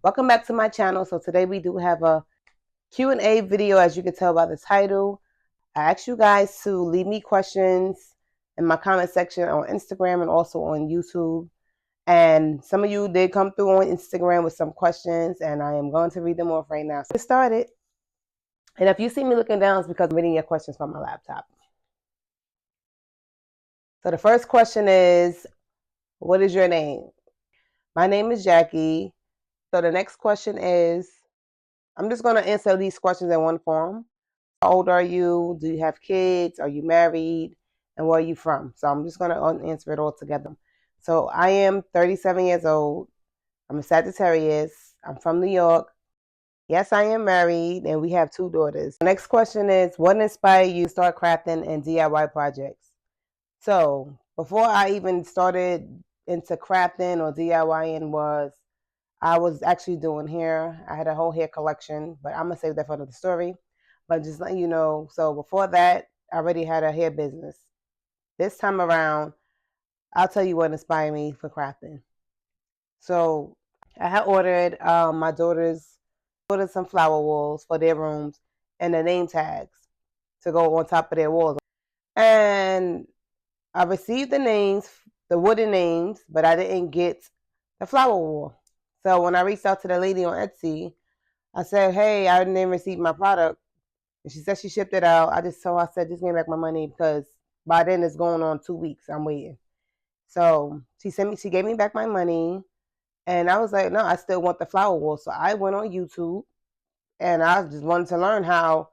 Welcome back to my channel. So today we do have a Q&A video, as you can tell by the title. I asked you guys to leave me questions in my comment section on Instagram and also on YouTube. And some of you did come through on Instagram with some questions, and I am going to read them off right now. So get started. And if you see me looking down, it's because I'm reading your questions from my laptop. So the first question is, what is your name? My name is Jackie. So the next question is, I'm just going to answer these questions in one form. How old are you? Do you have kids? Are you married? And where are you from? So I'm just going to answer it all together. So I am 37 years old. I'm a Sagittarius. I'm from New York. Yes, I am married, and we have 2 daughters. The next question is, what inspired you to start crafting and DIY projects? So before I even started into crafting or DIYing, I was actually doing hair. I had a whole hair collection, but I'm going to save that for another story. But just letting you know, so before that, I already had a hair business. This time around, I'll tell you what inspired me for crafting. So I had ordered my daughters some flower walls for their rooms and the name tags to go on top of their walls. And I received the names, the wooden names, but I didn't get the flower wall. So when I reached out to the lady on Etsy, I said, hey, I didn't receive my product. And she said she shipped it out. I said, just give me back my money because by then it's going on 2 weeks. I'm waiting. So she gave me back my money. And I was like, no, I still want the flower wall. So I went on YouTube and I just wanted to learn how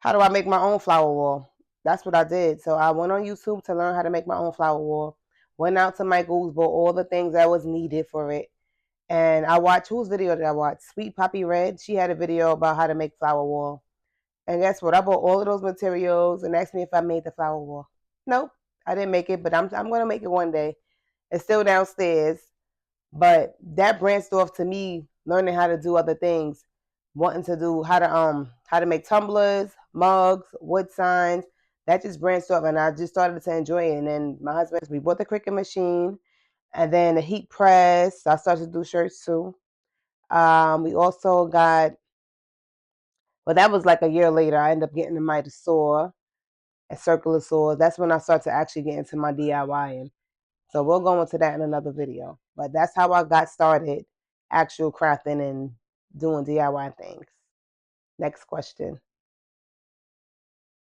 do I make my own flower wall. That's what I did. So I went on YouTube to learn how to make my own flower wall. Went out to Michael's, bought all the things that was needed for it. And I watched, whose video did I watch? Sweet Poppy Red. She had a video about how to make flower wall. And guess what? I bought all of those materials and asked me if I made the flower wall. Nope, I didn't make it, but I'm going to make it one day. It's still downstairs. But that branched off to me learning how to do other things, wanting to do how to make tumblers, mugs, wood signs. That just branched off, and I just started to enjoy it. And then my husband, we bought the Cricut machine, and then the heat press. I started to do shirts too. We also got, well, that was like a year later. I ended up getting a mitre saw, a circular saw. That's when I started to actually get into my DIYing. So we'll go into that in another video. But that's how I got started actual crafting and doing DIY things. Next question.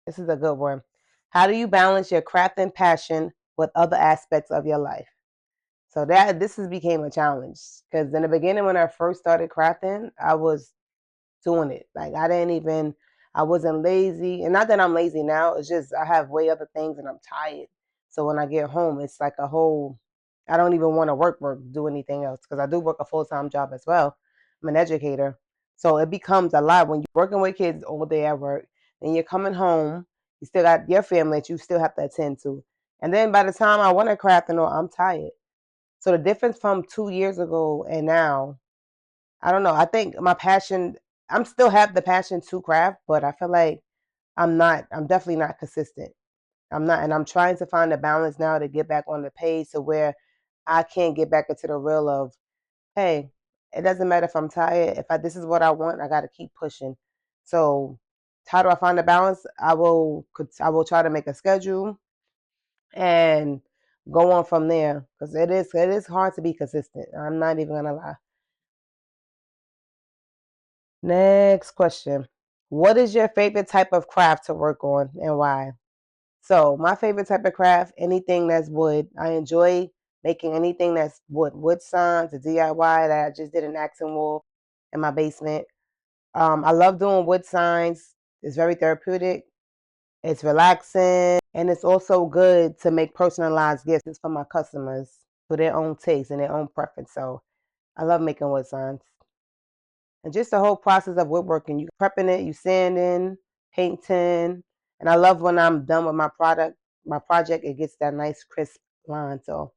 This is a good one. How do you balance your crafting passion with other aspects of your life? So this became a challenge because in the beginning when I first started crafting, I was doing it. Like I wasn't lazy. And not that I'm lazy now, it's just I have way other things and I'm tired. So when I get home, it's like I don't even want to do anything else because I do work a full-time job as well. I'm an educator. So it becomes a lot when you're working with kids all day at work, and you're coming home, you still got your family that you still have to attend to. And then by the time I want to craft and all, I'm tired. So the difference from 2 years ago and now, I don't know. I think my passion, I'm still have the passion to craft, but I feel like I'm definitely not consistent. I'm not, and I'm trying to find a balance now to get back on the page to where I can get back into the reel of, hey, it doesn't matter if I'm tired. This is what I want, I got to keep pushing. So how do I find the balance? I will try to make a schedule and go on from there because it is hard to be consistent. I'm not even gonna lie. Next question. What is your favorite type of craft to work on and why? So my favorite type of craft, anything that's wood. I enjoy making anything that's wood. Wood signs, the DIY that I just did an accent wall in my basement. I love doing wood signs. It's very therapeutic. It's relaxing. And it's also good to make personalized gifts for my customers for their own taste and their own preference. So I love making wood signs. And just the whole process of woodworking, you prepping it, you sanding, painting, and I love when I'm done with my project, it gets that nice crisp line. So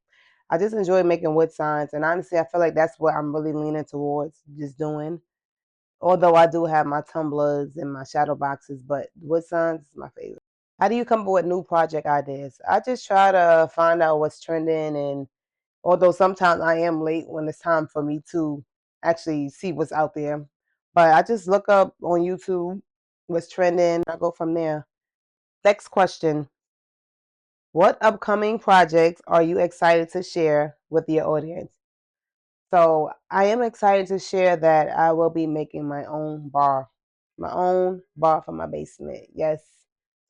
I just enjoy making wood signs, and honestly, I feel like that's what I'm really leaning towards, just doing. Although I do have my tumblers and my shadow boxes, but wood signs is my favorite. How do you come up with new project ideas? I just try to find out what's trending, and although sometimes I am late when it's time for me to actually see what's out there. But I just look up on YouTube what's trending. I go from there. Next question. What upcoming projects are you excited to share with your audience? So I am excited to share that I will be making my own bar for my basement. Yes.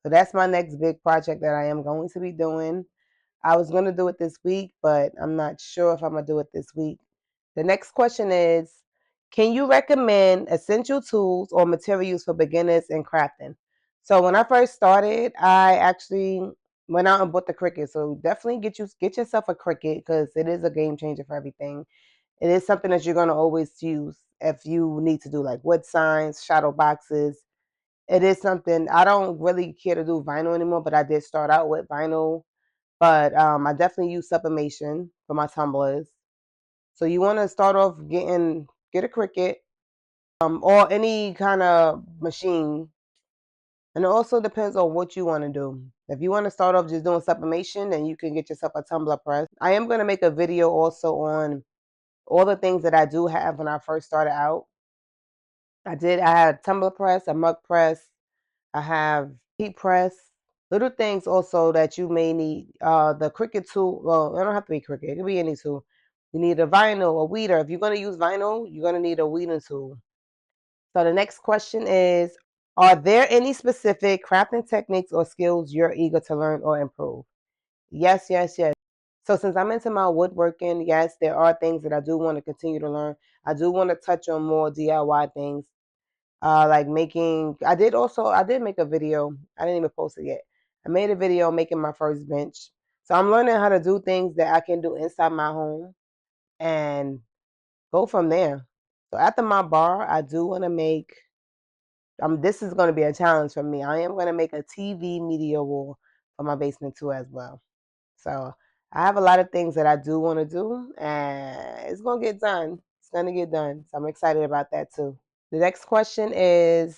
So that's my next big project that I am going to be doing. I was going to do it this week, but I'm not sure if I'm going to do it this week. The next question is, can you recommend essential tools or materials for beginners in crafting? So when I first started, I actually went out and bought the Cricut. So definitely get yourself a Cricut because it is a game changer for everything. It is something that you're going to always use if you need to do like wood signs, shadow boxes. It is something I don't really care to do vinyl anymore, but I did start out with vinyl. But I definitely use sublimation for my tumblers. So you want to start off get a Cricut or any kind of machine. And it also depends on what you want to do. If you want to start off just doing sublimation, then you can get yourself a tumbler press. I am going to make a video also on all the things that I do have when I first started out. I had a tumbler press, a mug press, I have heat press, little things also that you may need. The Cricut tool, well, it don't have to be Cricut, it could be any tool. You need a vinyl, a weeder. If you're going to use vinyl, you're going to need a weeding tool. So the next question is, are there any specific crafting techniques or skills you're eager to learn or improve? Yes, yes, yes. So since I'm into my woodworking, yes, there are things that I do want to continue to learn. I do want to touch on more DIY things. Like making, I did make a video. I didn't even post it yet. I made a video making my first bench. So I'm learning how to do things that I can do inside my home and go from there. So after my bar, I do want to make, this is going to be a challenge for me. I am going to make a TV media wall for my basement too as well. So I have a lot of things that I do want to do and it's going to get done. It's going to get done. So I'm excited about that too. The next question is,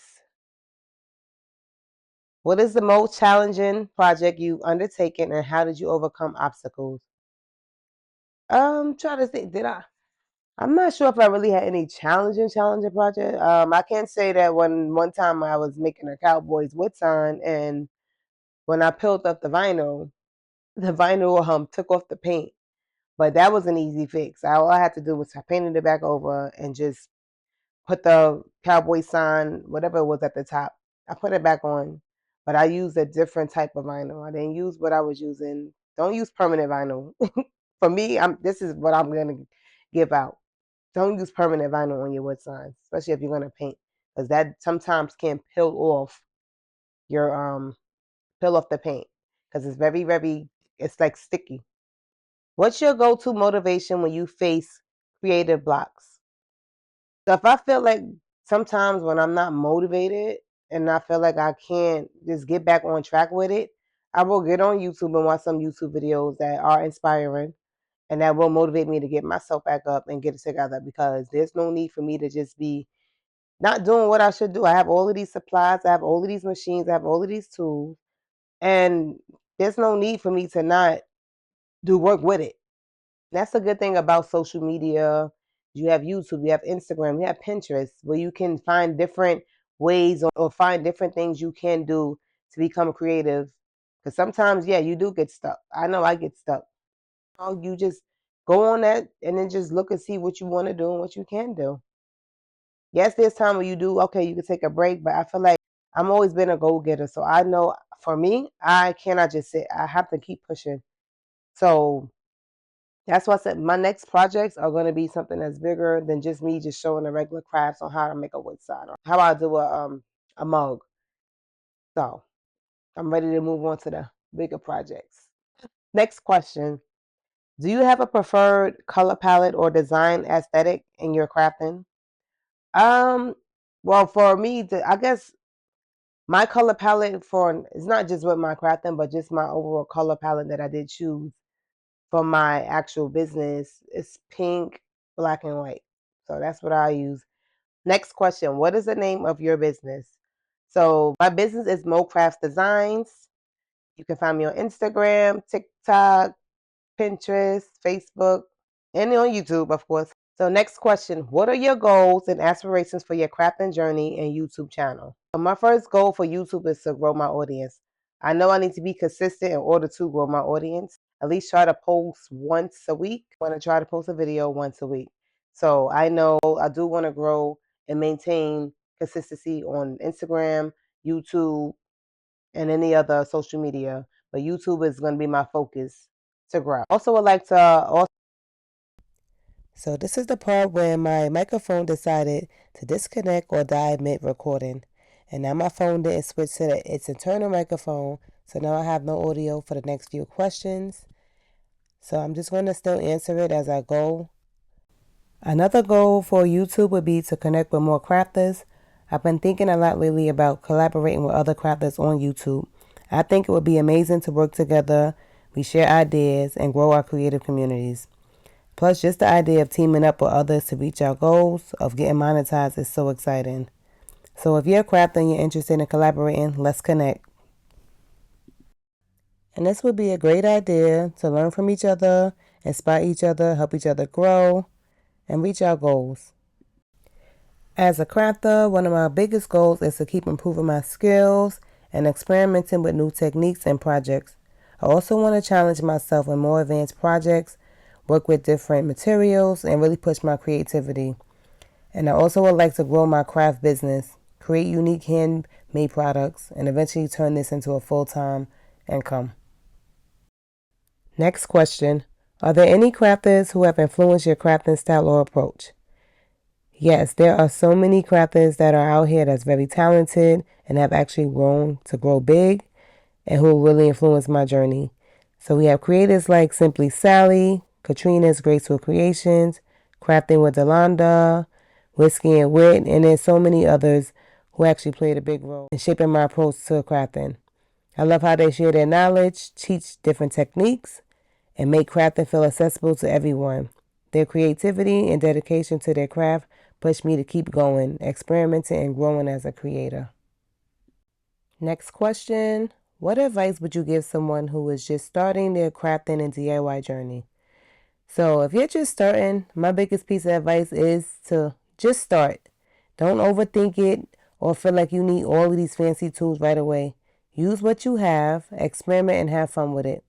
what is the most challenging project you've undertaken and how did you overcome obstacles? Try to think, I'm not sure if I really had any challenging project. I can say that one time I was making a Cowboys wood sign and when I peeled up the vinyl took off the paint. But that was an easy fix. All I had to do was I painted it back over and just put the cowboy sign, whatever it was at the top. I put it back on, but I used a different type of vinyl. I didn't use what I was using. Don't use permanent vinyl. For me, this is what I'm gonna give out. Don't use permanent vinyl on your wood signs, especially if you're gonna paint, because that sometimes can your peel off the paint, because it's very, it's like sticky. What's your go-to motivation when you face creative blocks? So if I feel like sometimes when I'm not motivated and I feel like I can't just get back on track with it, I will get on YouTube and watch some YouTube videos that are inspiring and that will motivate me to get myself back up and get it together because there's no need for me to just be not doing what I should do. I have all of these supplies, I have all of these machines, I have all of these tools, and there's no need for me to not do work with it. That's a good thing about social media. You have YouTube, you have Instagram, you have Pinterest, where you can find different ways or find different things you can do to become creative. Because sometimes, yeah, you do get stuck. I know I get stuck. You just go on that and then just look and see what you want to do and what you can do. Yes, there's time where you do, okay, you can take a break, but I feel like I'm always been a go getter. So I know for me, I cannot just sit. I have to keep pushing. So that's why I said my next projects are going to be something that's bigger than just me just showing the regular crafts on how to make a wood sign or how I do a mug. So I'm ready to move on to the bigger projects. Next question. Do you have a preferred color palette or design aesthetic in your crafting? Um, well, for me, I guess my color palette for it's not just with my crafting, but just my overall color palette that I did choose for my actual business is pink, black, and white. So that's what I use. Next question. What is the name of your business? So my business is Mo Crafts Designs. You can find me on Instagram, TikTok, Pinterest, Facebook, and on YouTube, of course. So next question, what are your goals and aspirations for your crafting journey and YouTube channel? So my first goal for YouTube is to grow my audience. I know I need to be consistent in order to grow my audience. At least try to post once a week. I want to try to post a video once a week. So I know I do want to grow and maintain consistency on Instagram, YouTube, and any other social media. But YouTube is going to be my focus to grow. Also would like to So this is the part where my microphone decided to disconnect or die mid-recording. And now my phone didn't switch to its internal microphone, so now I have no audio for the next few questions. So I'm just going to still answer it as I go. Another goal for YouTube would be to connect with more crafters. I've been thinking a lot lately about collaborating with other crafters on YouTube. I think it would be amazing to work together, we share ideas, and grow our creative communities. Plus, just the idea of teaming up with others to reach our goals of getting monetized is so exciting. So if you're a crafter and you're interested in collaborating, let's connect. And this would be a great idea to learn from each other, inspire each other, help each other grow, and reach our goals. As a crafter, one of my biggest goals is to keep improving my skills and experimenting with new techniques and projects. I also want to challenge myself in more advanced projects, work with different materials, and really push my creativity. And I also would like to grow my craft business, create unique handmade products, and eventually turn this into a full-time income. Next question. Are there any crafters who have influenced your crafting style or approach? Yes, there are so many crafters that are out here that's very talented and have actually grown to grow big and who really influenced my journey. So we have creators like Simply Sally, Katrina's Graceful Creations, Crafting with Delonda, Whiskey and Wit, and there's so many others who actually played a big role in shaping my approach to crafting. I love how they share their knowledge, teach different techniques, and make crafting feel accessible to everyone. Their creativity and dedication to their craft push me to keep going, experimenting, and growing as a creator. Next question. What advice would you give someone who is just starting their crafting and DIY journey? So if you're just starting, my biggest piece of advice is to just start. Don't overthink it or feel like you need all of these fancy tools right away. Use what you have, experiment, and have fun with it.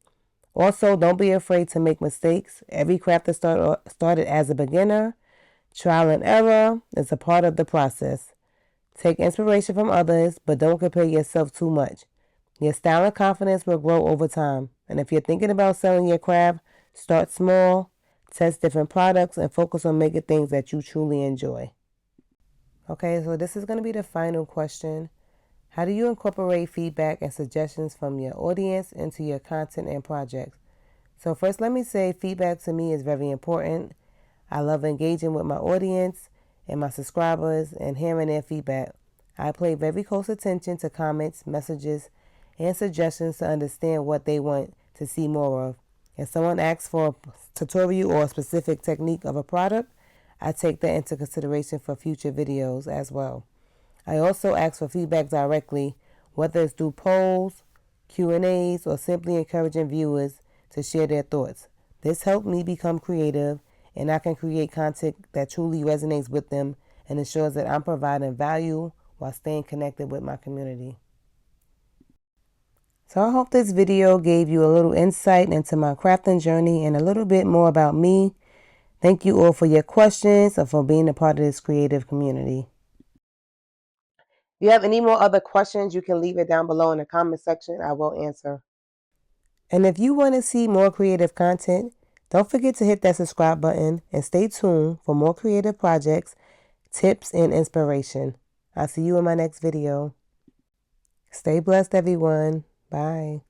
Also, don't be afraid to make mistakes. Every crafter started as a beginner. Trial and error is a part of the process. Take inspiration from others, but don't compare yourself too much. Your style and confidence will grow over time. And if you're thinking about selling your craft, start small, test different products, and focus on making things that you truly enjoy. Okay, so this is going to be the final question. How do you incorporate feedback and suggestions from your audience into your content and projects? So first, let me say feedback to me is very important. I love engaging with my audience and my subscribers and hearing their feedback. I pay very close attention to comments, messages, and suggestions to understand what they want to see more of. If someone asks for a tutorial or a specific technique of a product, I take that into consideration for future videos as well. I also ask for feedback directly, whether it's through polls, Q&As, or simply encouraging viewers to share their thoughts. This helped me become creative, and I can create content that truly resonates with them and ensures that I'm providing value while staying connected with my community. So I hope this video gave you a little insight into my crafting journey and a little bit more about me. Thank you all for your questions and for being a part of this creative community. If you have any more other questions, you can leave it down below in the comment section. I will answer. And if you want to see more creative content, don't forget to hit that subscribe button and stay tuned for more creative projects, tips, and inspiration. I'll see you in my next video. Stay blessed, everyone. Bye.